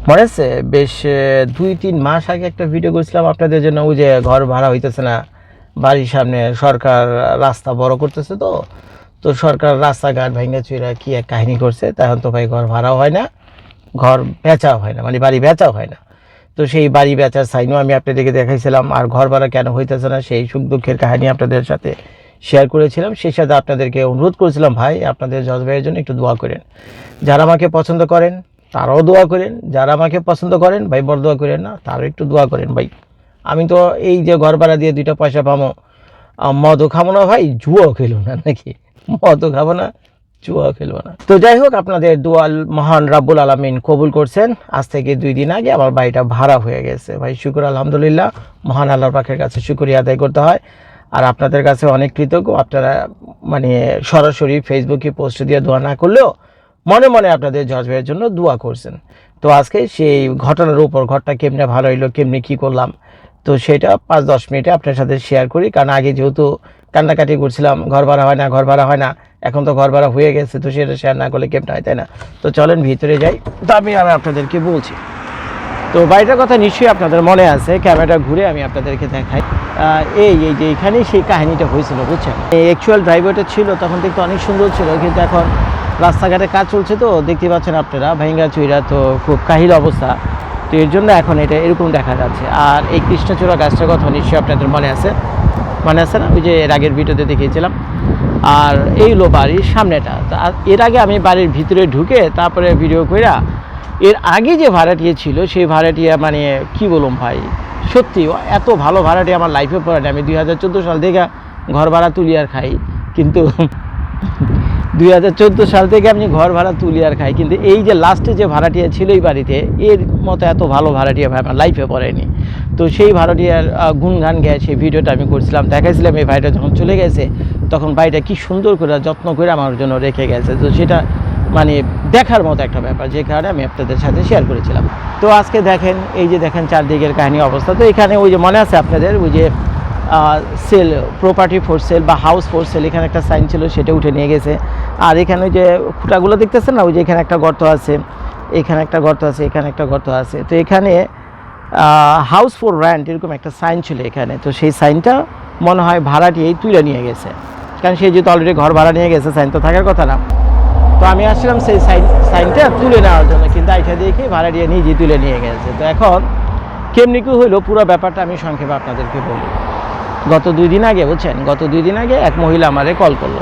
মনে আছে বেশ 2-3 মাস আগে একটা ভিডিও করেছিলাম আপনাদের জন্য, ওই যে ঘর ভাড়া হইতেছে না বাড়ির সামনে, সরকার রাস্তা বড় করতেছে, তো তো সরকার রাস্তাঘাট ভাঙা চুরা কি এক কাহিনী করছে, তখন তো ভাই ঘর ভাড়াও হয় না, ঘর বেচাও হয় না, মানে বাড়ি বেচাও হয় না। তো সেই বাড়ি বেচার সাইনও আমি আপনাদেরকে দেখাইছিলাম, আর ঘর ভাড়া কেন হইতেছে না সেই সুখ দুঃখের কাহিনী আপনাদের সাথে শেয়ার করেছিলাম। সেই সাথে আপনাদেরকে অনুরোধ করেছিলাম ভাই আপনাদের জজ ভাইয়ের জন্য একটু দোয়া করেন, যারা আমাকে পছন্দ করেন তারাও দোয়া করেন, যারা আমাকে পছন্দ করেন ভাই বড় দোয়া করেন না, তারও একটু দোয়া করেন ভাই। আমি তো এই যে ঘর ভাড়া দিয়ে 2টা পয়সা পাবো, মদও খাবো না ভাই, জুয়াও খেলবো না, নাকি মদও খাবো না, জুয়াও খেলবো না। তো যাই হোক, আপনাদের দোয়াল মহান রাব্বুল আলামিন কবুল করছেন। আজ থেকে 2 দিন আগে আমার বাড়িটা ভাড়া হয়ে গেছে ভাই, শুকর আলহামদুলিল্লাহ, মহান আল্লাহর পাকের কাছে শুকরিয়া আদায় করতে হয়। আর আপনাদের কাছে অনেক কৃতজ্ঞ, আপনারা মানে সরাসরি ফেসবুকে পোস্ট দিয়ে দোয়া না করলেও মনে মনে আপনাদের জজ ভাইয়ের জন্য দোয়া করছেন। তো আজকে সেই ঘটনার উপর, ঘরটা কেমনে ভালো হইলো, কেমনে কি করলাম, তো সেটা 5-10 মিনিটে আপনার সাথে শেয়ার করি। কারণ আগে যেহেতু কান্নাকাটি করছিলাম ঘর ভাড়া হয় না, ঘর ভাড়া হয় না, এখন তো ঘর ভাড়া হয়ে গেছে, তো সেটা শেয়ার না করলে কেমন হয়, তাই না? তো চলেন ভিতরে যাই, তো আমি আপনাদেরকে বলছি। তো বাড়িটার কথা নিশ্চয়ই আপনাদের মনে আছে, ক্যামেরাটা ঘুরে আমি আপনাদেরকে দেখাই। এই যে এখানেই সেই কাহিনীটা হয়েছিল, বুঝছেন? এই অ্যাকচুয়াল ড্রাইভারটা ছিল তখন দেখতে অনেক সুন্দর ছিল, কিন্তু এখন রাস্তাঘাটে কাজ চলছে, তো দেখতে পাচ্ছেন আপনারা ভাঙ্গা চুইরা, তো খুব কাহিল অবস্থা। তো এর জন্য এখন এটা এরকম দেখা যাচ্ছে। আর এই কৃষ্ণচূড়া গাছটার কথা নিশ্চয়ই আপনাদের মনে আছে না, ওই যে এর আগের ভিডিওতে দেখিয়েছিলাম। আর এই হলো বাড়ির সামনেটা। এর আগে আমি বাড়ির ভিতরে ঢুকে তারপরে ভিডিও কইরা, এর আগে যে ভাড়াটিয়া ছিল সেই ভাড়াটিয়া মানে কি বলুম ভাই, সত্যি এত ভালো ভাড়াটিয়া আমার লাইফে পড়ে না। আমি 2014 সাল থেকে ঘর ভাড়া তুলি আর খাই, কিন্তু 2014 সাল থেকে আমি ঘর ভাড়া তুলি আর খাই, কিন্তু এই যে লাস্টে যে ভাড়াটিয়া ছিল এই বাড়িতে, এর মতো এত ভালো ভাড়াটিয়া ভাই আমার লাইফে পড়েনি। তো সেই ভাড়াটিয়ার গুণগান গেয়ে সেই ভিডিওটা আমি করছিলাম, দেখাইছিলাম এই ভাইটা যখন চলে গেছে তখন বাড়িটা কি সুন্দর করে যত্ন করে আমার জন্য রেখে গেছে। তো সেটা মানে দেখার মতো একটা ব্যাপার, যে কারণে আমি আপনাদের সাথে শেয়ার করেছিলাম। তো আজকে দেখেন, এই যে দেখেন চারদিকের কাহিনী অবস্থা। তো এখানে ওই যে মনে আছে আপনাদের ওই যে সেল, প্রপার্টি ফর সেল বা হাউস ফর সেল, এখানে একটা সাইন ছিল, সেটা উঠে নিয়ে গেছে। আর এখানে ওই যে খুঁটাগুলো দেখতেছেন না, ওই যে এখানে একটা গর্ত আছে, এখানে একটা গর্ত আছে, এখানে একটা গর্ত আছে। তো এখানে হাউস ফর রেন্ট এরকম একটা সাইন ছিল এখানে। তো সেই সাইনটা মনে হয় ভাড়াটিয়েই তুলে নিয়ে গেছে, কারণ সে যেহেতু অলরেডি ঘর ভাড়া নিয়ে গেছে, সাইন তো থাকার কথা না। তো আমি আসলাম সেই সাইনটা তুলে নেওয়ার জন্য, কিন্তু আইটা দেখে ভাড়াটিয়ে নিজেই তুলে নিয়ে গেছে। তো এখন কেমনি কি হইলো পুরো ব্যাপারটা আমি সংক্ষেপে আপনাদেরকে বলি। গত 2 দিন আগে, বুঝছেন, গত 2 দিন আগে এক মহিলা আমারে কল করলো।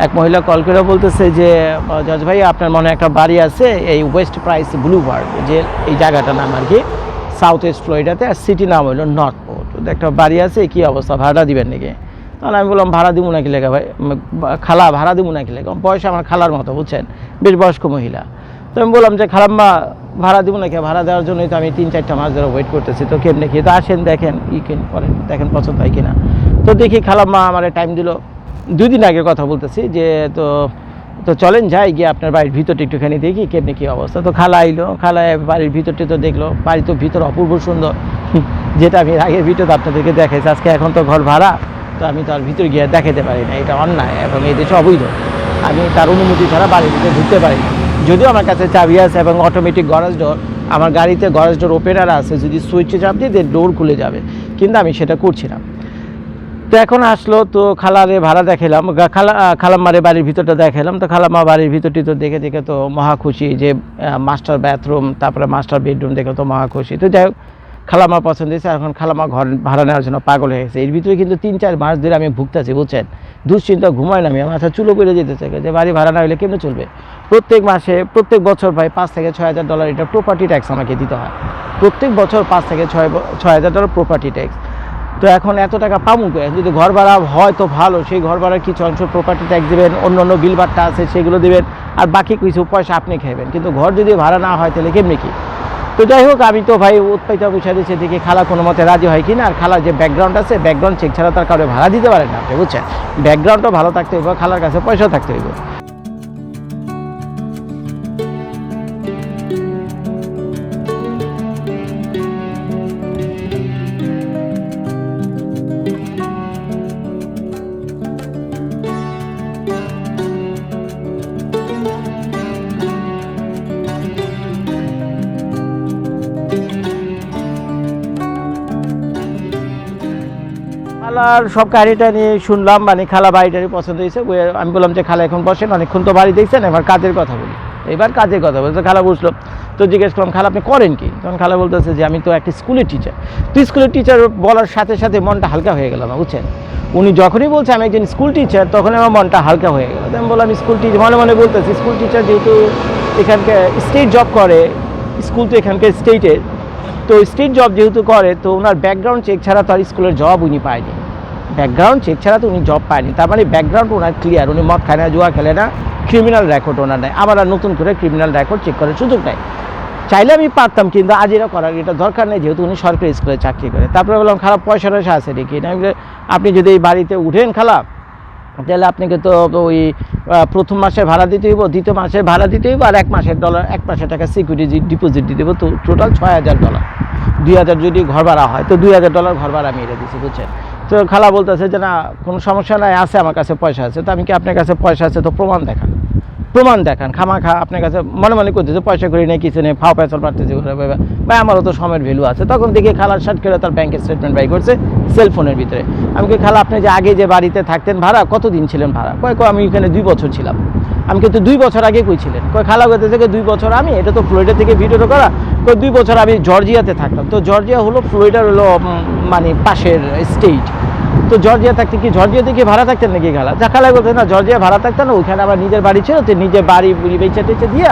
এক মহিলা কল করে বলতেছে যে জজ ভাই আপনার মনে একটা বাড়ি আছে এই ওয়েস্ট প্রাইস ব্লুবার্গ, যে এই জায়গাটার নাম আর কি সাউথ ওয়েস্ট ফ্লোরিডাতে, আর সিটি নাম হলো নর্থ পোর্ট। একটা বাড়ি আছে, কী অবস্থা, ভাড়া দিবেন নাকি? তাহলে আমি বললাম ভাড়া দিব নাকি লেখা ভাই, খালা ভাড়া দিব নাকি লেখা, বয়স আমার খালার মতো, বুঝছেন, বেশ বয়স্ক মহিলা। তো আমি বললাম যে খালাম্মা ভাড়া দিব নাকি, ভাড়া দেওয়ার জন্যই তো আমি 3-4টা মাস ধরে ওয়েট করতেছি, তো কেমনি কি, তো আসেন দেখেন করেন, দেখেন পছন্দ হয় কিনা। তো দেখি খালাম্মা আমার টাইম দিল, 2 দিন আগের কথা বলতেছি, যে তো তো চলেন যাই, গিয়ে আপনার বাড়ির ভিতরটা একটুখানি দেখি কেমনি কী অবস্থা। তো খালা আইলো, খালা বাড়ির ভিতরটি তো দেখলো, বাড়ি তো ভিতর অপূর্ব সুন্দর, যেটা আমি আগের ভিডিওতে আপনাদেরকে দেখাইছি। আজকে এখন তো ঘর ভাড়া, তো আমি তার ভিতরে গিয়ে দেখাতে পারি না, এটা অন্যায় এবং এই দেশে অবৈধ। আমি তার অনুমতি ছাড়া বাড়ির ভিতরে ঢুকতে পারি না, যদিও আমার কাছে চাবি আছে এবং অটোমেটিক গরাজ ডোর, আমার গাড়িতে গরাজ ডোর ওপেনার আছে, যদি সুইচে চাপ দিয়ে ডোর খুলে যাবে, কিন্তু আমি সেটা করছি না। তো এখন আসলো, তো খালারে ভাড়া দেখালাম, খালাম্মারে বাড়ির ভিতরটা দেখালাম। তো খালাম্মা বাড়ির ভিতরটি তো দেখে দেখে তো মহা খুশি, যে মাস্টার বাথরুম, তারপরে মাস্টার বেডরুম দেখে তো মহা খুশি। তো যাই হোক, খালাম্মা পছন্দ হয়েছে। এখন খালাম্মা ঘর ভাড়া নেওয়ার জন্য পাগল হয়ে গেছে। এর ভিতরে কিন্তু 3-4 মাস ধরে আমি ভুগতেছি, বুঝছেন, দুশ্চিন্তা, ঘুমাই না, আমি মাথা চুলো করে যেতে চাই যে বাড়ি ভাড়া না হলে কেমনে চলবে। প্রত্যেক মাসে, প্রত্যেক বছর ভাই $5,000-6,000 এটা প্রপার্টি ট্যাক্স আমাকে দিতে হয়। প্রত্যেক বছর $5,000-6,000 প্রপার্টি ট্যাক্স। তো এখন এত টাকা পাবো কোথায়? যদি ঘর ভাড়া হয় তো ভালো, সেই ঘর ভাড়ার কিছু অংশ প্রপার্টি ট্যাক্স দেবেন, অন্য অন্য বিল বাট্টা আছে সেগুলো দেবেন, আর বাকি কিছু পয়সা আপনি খাইবেন। কিন্তু ঘর যদি ভাড়া না হয় তাহলে কেমনি কি? তো যাই হোক, আমি তো ভাই উৎপাইতা বসে দিয়েছি, দেখি খালা কোনো মতে রাজি হয় কি না। আর খালার যে ব্যাকগ্রাউন্ড আছে, ব্যাকগ্রাউন্ড চেক ছাড়া তার কারণে ভাড়া দিতে পারেন না আপনি, বুঝছেন। ব্যাকগ্রাউন্ডটা ভালো থাকতে হইব, খালার কাছে পয়সাও থাকতে হইব। খালার সব কাহিনীটা নিয়ে শুনলাম, মানে খালা বাড়িটারই পছন্দ হয়েছে। আমি বললাম যে খালা এখন বসেন, অনেকক্ষণ তো বাড়ি দেখছেন, এবার কাজের কথা বলি। এবার কাজের কথা বলতে খালা বুঝলো। তো জিজ্ঞেস করলাম খালা আপনি করেন কি? তখন খালা বলতেছে যে আমি তো একটা স্কুলের টিচার। তো স্কুলের টিচার বলার সাথে সাথে মনটা হালকা হয়ে গেল আমার, বুঝছেন। উনি যখনই বলছে আমি একজন স্কুল টিচার, তখন আমার মনটা হালকা হয়ে গেল। আমি বললাম স্কুল টিচার, মনে মনে বলতেছি স্কুল টিচার যেহেতু এখানকার স্টেট জব করে, স্কুল তো এখানকার স্টেটের, তো স্টেট জব যেহেতু করে, তো ওনার ব্যাকগ্রাউন্ড চেক ছাড়া তো আর স্কুলের জব উনি পায়নি। ব্যাকগ্রাউন্ড চেক ছাড়া তো উনি জব পায়নি, তার মানে ব্যাকগ্রাউন্ড ওনার ক্লিয়ার। উনি মদ খায় না, জুয়া খেলে না, ক্রিমিনাল রেকর্ড ওনার নেয়। আমার আর নতুন করে ক্রিমিনাল রেকর্ড চেক করার সুযোগ নেই। চাইলে আমি পারতাম, কিন্তু আজ এটা করার এটা দরকার নেই, যেহেতু উনি সরকারি স্কুলে চাকরি করে। তারপরে বললাম খারাপ পয়সা টয়সা আছে নাকি? আপনি যদি এই বাড়িতে উঠেন খালা, তাহলে আপনাকে তো ওই প্রথম মাসে ভাড়া দিতে হইব, দ্বিতীয় মাসে ভাড়া দিতে হইব, আর এক মাসের টাকা সিকিউরিটি ডিপোজিট দিতে দেবো। তো টোটাল $6,000। 2,000 যদি ঘর ভাড়া হয়, তো $2,000 ঘর ভাড়া আমি এটা দিচ্ছি, বুঝছেন। তো খালা বলতেছে যে না কোনো সমস্যা নাই, আছে আমার কাছে পয়সা আছে। তো আমি কি আপনার কাছে পয়সা আছে তো প্রমাণ দেখান, খামাখা আপনার কাছে মনে মনে করতেছে পয়সা করি নেই, কিছু নেই, ফাও পেঁচাল পারতেছে ভাই, আমারও তো সময়ের ভ্যালু আছে। তখন দেখি খালার শার্ট করে তার ব্যাংকের স্টেটমেন্ট বাই করছে সেলফোনের ভিতরে। আমি কি খালা আপনি যে আগে যে বাড়িতে থাকতেন ভাড়া, কতদিন ছিলেন ভাড়া? কয় আমি এখানে 2 বছর ছিলাম। আমি কিন্তু 2 বছর আগে কই ছিলেন? খালা করতে থেকে 2 বছর আমি, এটা তো ফ্লোরিডা থেকে ভিডিওটা করা, 2 বছর আমি জর্জিয়াতে থাকতাম। তো জর্জিয়া হলো ফ্লোরিডার হলো মানে পাশের স্টেট। তো জর্জিয়া থাকতে কি জর্জিয়াতে কি ভাড়া থাকতেন নাকি খালা? যা খালা বলতে না জর্জিয়া ভাড়া থাকতেন না, ওইখানে আমার নিজের বাড়ি ছিল, তো নিজের বাড়ি বেচে টেচে দিয়া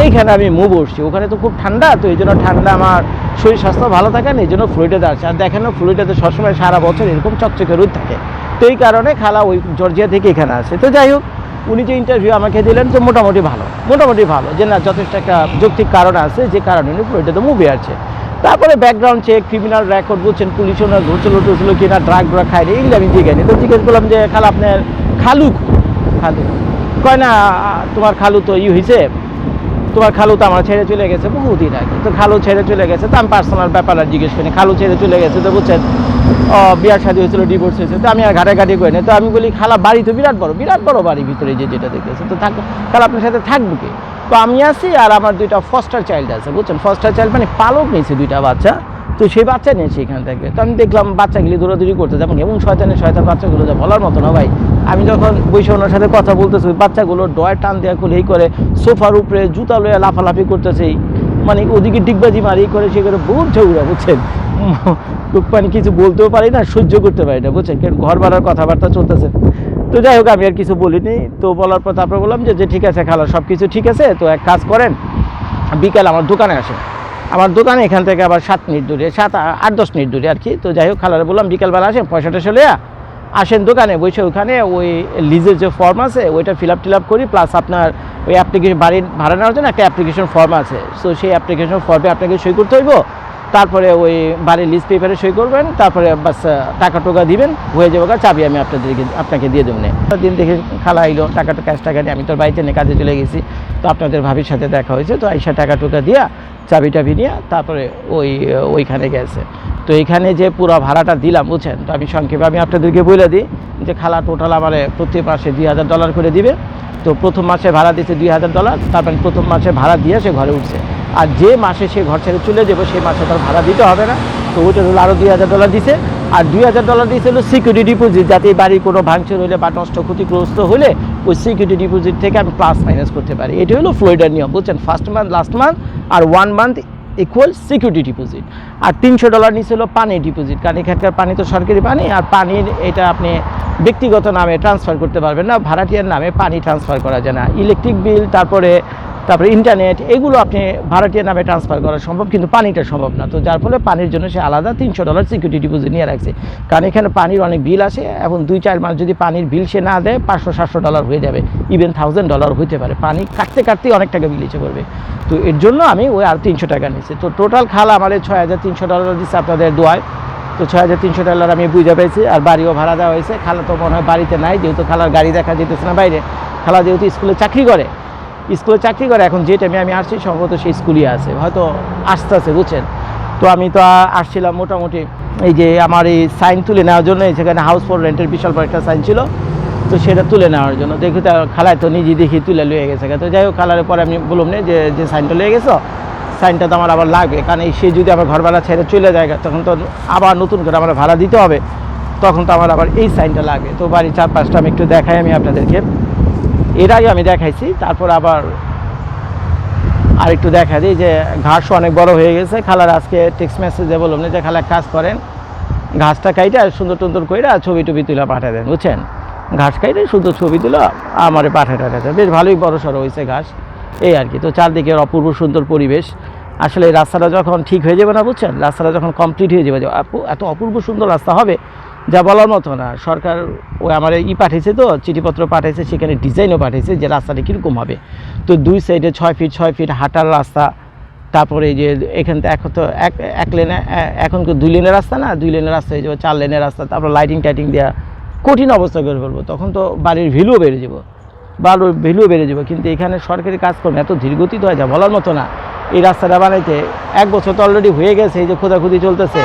এইখানে আমি মুভ করছি। ওখানে তো খুব ঠান্ডা, তো এই জন্য ঠান্ডা আমার শরীর স্বাস্থ্য ভালো থাকে না, এই জন্য ফ্লোরিডাতে আসছে। আর দেখেন না ফ্লোরিডাতে সবসময় সারা বছর এরকম চকচকে রোদ থাকে, তো এই কারণে খালা ওই জর্জিয়া থেকে এখানে আসে। তো যাই হোক, উনি যে ইন্টারভিউ আমাকে দিলেন, তো মোটামুটি ভালো যে না যথেষ্ট একটা যৌক্তিক কারণ আছে, যে কারণে উনি ফ্লোরিডাতে মুভে আসছে। তারপরে ব্যাকগ্রাউন্ড চেক, ক্রিমিনাল রেকর্ড, বুঝছেন, পুলিশ ওনার ধরছিল কিনা, ড্রাগ খায়নি, এগুলো আমি জিজ্ঞাসি। তো জিজ্ঞেস করলাম যে খালা আপনার খালু কয় না তোমার খালু তো হয়েছে, তোমার খালু তো আমার ছেড়ে চলে গেছে বহুদিন আগে। তো খালু ছেড়ে চলে গেছে, তো আমি পার্সোনাল ব্যাপার আর জিজ্ঞেস করিনি। খালু ছেড়ে চলে গেছে, তো বুঝছেন বিয়ার শাদী হয়েছিল, ডিভোর্স হয়েছে, তো আমি আর ঘাটাঘাটি করি না। তো আমি বলি খালা বাড়ি তো বিরাট বড় বাড়ি, ভিতরে যেটা দেখতেছে, তো খালা আপনার সাথে থাকবো কি? তো আমি আছি আর আমার 2টা ফস্টার চাইল্ড আছে, বুঝছেন। ফস্টার চাইল্ড মানে পালক নিয়েছে 2টা বাচ্চা, তো সেই বাচ্চা নিয়েছে এখান থেকে। তো আমি দেখলাম বাচ্চাগুলি দৌড়াদৌড়ি করতে, যেমন এমন শয়তান বাচ্চাগুলো যা বলার মতো না ভাই। আমি যখন বসে ওনার সাথে কথা বলতেছি, ওই বাচ্চাগুলো ডয় টান দেওয়া খুলে এই করে, সোফার উপরে জুতা লয়ে লাফালাফি করতেছে, মানে ওদিকে ডিগবাজি মারি করে, সে করে বহুত ঝগড়া, বুঝছেন। মানে কিছু বলতেও পারি না, সহ্য করতে পারি না, বুঝছেন, কারণ ঘর ভাড়ার কথাবার্তা চলতেছে। তো যাই হোক, আমি আর কিছু বলিনি। তো বলার পর তারপরে বললাম যে ঠিক আছে খালা, সব কিছু ঠিক আছে, তো এক কাজ করেন, বিকাল আমার দোকানে আসেন। আমার দোকানে এখান থেকে আবার 7 মিনিট দূরে, 7-8-10 মিনিট দূরে আর কি। তো যাই হোক, খালারে বললাম বিকালবেলা আসেন, পয়সাটা চলে আসেন দোকানে বসে, ওখানে ওই লিজের যে ফর্ম আছে ওইটা ফিল আপ করি, প্লাস আপনার ওই অ্যাপ্লিকেশন বাড়ির ভাড়া নেওয়ার জন্য একটা অ্যাপ্লিকেশন ফর্ম আছে। সো সেই অ্যাপ্লিকেশন ফর্মে আপনাকে সই করতে হইব, তারপরে ওই বাড়ির লিজ পেপারে সই করবেন, তারপরে বাস টাকা টোকা দিবেন, হয়ে যাবে, চাবি আমি আপনাকে দিয়ে দেবেন। দিন দেখে খালা আইলো, ক্যাশ টাকা নিয়ে, আমি তোর বাড়িতে নিয়ে কাজে চলে গেছি। তো আপনাদের ভাবির সাথে দেখা হয়েছে, তো আইসা টাকা টোকা দিয়া চাবি টাবি নিয়ে তারপরে ওইখানে গেছে। তো এইখানে যে পুরো ভাড়াটা দিলাম, বুঝছেন। তো আমি সংক্ষেপে আমি আপনাদেরকে বলে দিই যে খালা টোটাল আমার প্রতি মাসে $2,000 করে দিবে। তো প্রথম মাসে ভাড়া দিচ্ছে $2,000, তারপরে প্রথম মাসে ভাড়া দিয়ে সে ঘরে উঠছে। আর যে মাসে সে ঘর ছেড়ে চলে যাবে, সেই মাসে তার ভাড়া দিতে হবে না। তো ওইটা হলো আরও $2,000 দিছে। আর $2,000 দিয়েছে হলো সিকিউরিটি ডিপোজিট, যাতে এই বাড়ির কোনো ভাঙচুর হলে বা নষ্ট ক্ষতিগ্রস্ত হলে ওই সিকিউরিটি ডিপোজিট থেকে আমি প্লাস মাইনাস করতে পারি। এটা হলো ফ্লোরিডার নিয়ম, বুঝছেন। ফার্স্ট মান্থ, লাস্ট মান্থ আর 1 মান্থ ইকুয়াল সিকিউরিটি ডিপোজিট। আর $300 নিয়েছিল পানি ডিপোজিট, কারণ এখানকার পানি তো সরকারি পানি, আর পানির এটা আপনি ব্যক্তিগত নামে ট্রান্সফার করতে পারবেন না, ভাড়াটিয়ার নামে পানি ট্রান্সফার করা যায় না। ইলেকট্রিক বিল, তারপরে ইন্টারনেট, এগুলো আপনি ভাড়াটিয়ার নামে ট্রান্সফার করা সম্ভব, কিন্তু পানিটা সম্ভব না। তো যার ফলে পানির জন্য সে আলাদা $300 সিকিউরিটি ডিপোজিট নিয়ে রাখছে, কারণ এখানে পানির অনেক বিল আসে, এবং 2-4 মাস যদি পানির বিল সে না দেয় $500-700 হয়ে যাবে, ইভেন $1,000 হইতে পারে। পানি কাটতে অনেক টাকা বিল এসে করবে। তো এর জন্য আমি ওই আর $300 নিচ্ছি। তো টোটাল খালা আমার $6,300 দিচ্ছে আপনাদের দোয়ায়। তো $6,300 আমি বুঝে পেয়েছি। আর বাড়িও ভাড়া দেওয়া হয়েছে। খালা তো মনে হয় বাড়িতে নাই, যেহেতু খালার গাড়ি দেখা যেতেছে না বাইরে। খালা যেহেতু স্কুলে চাকরি করে, এখন যে টাইমে আমি আসছি সম্ভবত সেই স্কুলই আছে, হয়তো আসতে, বুঝছেন। তো আমি তো আসছিলাম মোটামুটি এই যে আমার এই সাইন তুলে নেওয়ার জন্য, সেখানে হাউস ফর রেন্টের বিশাল বড় একটা সাইন ছিল, তো সেটা তুলে নেওয়ার জন্য। দেখি তো খালায় তো নিজে দেখি তুলে লয়ে গেছে। তো যাই হোক, খালার পরে আমি বললাম না যে সাইনটা লয়ে গেছো, সাইনটা তো আমার আবার লাগবে, কারণ সে যদি আমার ঘর ভাড়া ছেড়ে চলে যায়, তখন তো আবার নতুন করে আমার ভাড়া দিতে হবে। তখন তো আমার আবার এই সাইনটা লাগে। তো বাড়ির চারপাশটা আমি একটু দেখাই আমি আপনাদেরকে, এর আগে আমি দেখাইছি, তারপর আবার আর একটু দেখা দিই যে ঘাসও অনেক বড় হয়ে গেছে। খালার আজকে টেক্সট মেসেজে বললাম যে খালা এক কাজ করেন, ঘাসটা কাইটা সুন্দর টুন্দর করে ছবি টবি তুলে পাঠিয়ে দেন, বুঝছেন, ঘাস কাইটে সুন্দর ছবি তুলে আমারে পাঠায় বেশ ভালোই বড় সড়ো হয়েছে ঘাস, এই আর কি। তো চারদিকের অপূর্ব সুন্দর পরিবেশ। আসলে এই রাস্তাটা যখন ঠিক হয়ে যাবে না, বুঝছেন, রাস্তাটা যখন কমপ্লিট হয়ে যাবে, এত অপূর্ব সুন্দর রাস্তা হবে যা বলার মতো না। সরকার ওই আমার পাঠিয়েছে, তো চিঠিপত্র পাঠিয়েছে, সেখানে ডিজাইনও পাঠিয়েছে যে রাস্তাটা কীরকম হবে। তো দুই সাইডে 6 ফিট হাঁটার রাস্তা, তারপরে এই যে এখান থেকে এখন তো এক লেনে, এখন তো 2 লেনের রাস্তা না, 2 লেনের রাস্তা হয়ে যাবে 4 লেনের রাস্তা, তারপর লাইটিং টাইটিং দেওয়া কঠিন অবস্থা করে ফেলবো, তখন তো বাড়ির ভ্যালুও বেড়ে যাবো, বাড়ির ভ্যালুও বেড়ে যাবো। কিন্তু এখানে সরকারি কাজকর্ম এত ধীরগতিত হয় যা বলার মতো না। এই রাস্তাটা বানাইতে 1 বছর তো অলরেডি হয়ে গেছে, এই যে খোঁজাখুঁজি চলতেছে,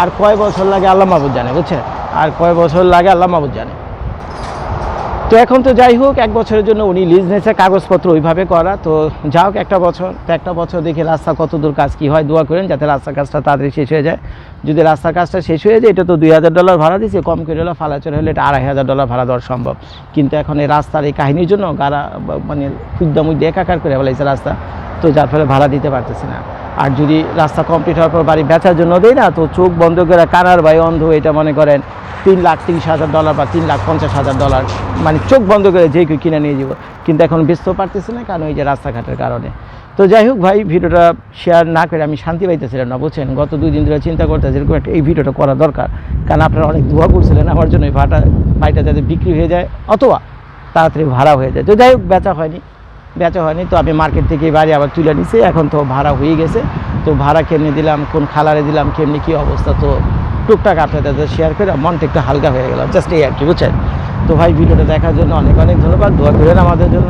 আর কয় বছর লাগে আল্লাহ মাহবুদ জানে, বুঝছেন, আর কয় বছর লাগে আল্লাহ মাহবুদ জানে। তো এখন তো যাই হোক, 1 বছরের জন্য উনি লিজ নিয়েছে, কাগজপত্র ওইভাবে করা। তো যা হোক, একটা বছর দেখে রাস্তা কত দূর কাজ কী হয়, দোয়া করেন যাতে রাস্তার কাজটা তাড়াতাড়ি শেষ হয়ে যায়। যদি রাস্তার কাজটা শেষ হয়ে যায়, এটা তো $2000 ভাড়া দিয়েছে, কম করে হলো ফালাচর হলে এটা $2500 ভাড়া দেওয়া সম্ভব। কিন্তু এখন এই রাস্তার এই কাহিনীর জন্য গাড়া মানে খুদ্দামুদ্দে একাকার করে ফেলাইছে রাস্তা, তো যার ফলে ভাড়া দিতে পারতেছে না। আর যদি রাস্তা কমপ্লিট হওয়ার পর বাড়ি বেচার জন্য দেয় না, তো চোখ বন্ধ করে কানার ভাই অন্ধ, এটা মনে করেন $3,30,000 বা $3,50,000, মানে চোখ বন্ধ করে যে কেউ কিনে নিয়ে যাব। কিন্তু এখন বেচতেও পারতেছি না, কারণ এই যে রাস্তাঘাটের কারণে। তো যাই হোক ভাই, ভিডিওটা শেয়ার না করে আমি শান্তি পাইতেছিলাম না, বুঝছেন। গত 2 দিন ধরে চিন্তা করতেছি এরকম একটা এই ভিডিওটা করা দরকার, কারণ আপনারা অনেক দোয়া করছিলেন আমার জন্য এই বাড়িটা যাতে বিক্রি হয়ে যায় অথবা তাড়াতাড়ি ভাড়া হয়ে যায়। তো যাই হোক, বেচা হয়নি। তো আমি মার্কেট থেকে এই বাড়ি আবার তুলে নিছি, এখন তো ভাড়া হয়ে গেছে। তো ভাড়া কেমনি দিলাম, কোন খালারে দিলাম, কেমনি কী অবস্থা, তো টুকটাক আপনাদের শেয়ার করে মনটা একটু হালকা হয়ে গেল, জাস্ট এই আর কি, বুঝছেন। তো ভাই, ভিডিওটা দেখার জন্য অনেক ধন্যবাদ, দোয়া করেন আমাদের জন্য।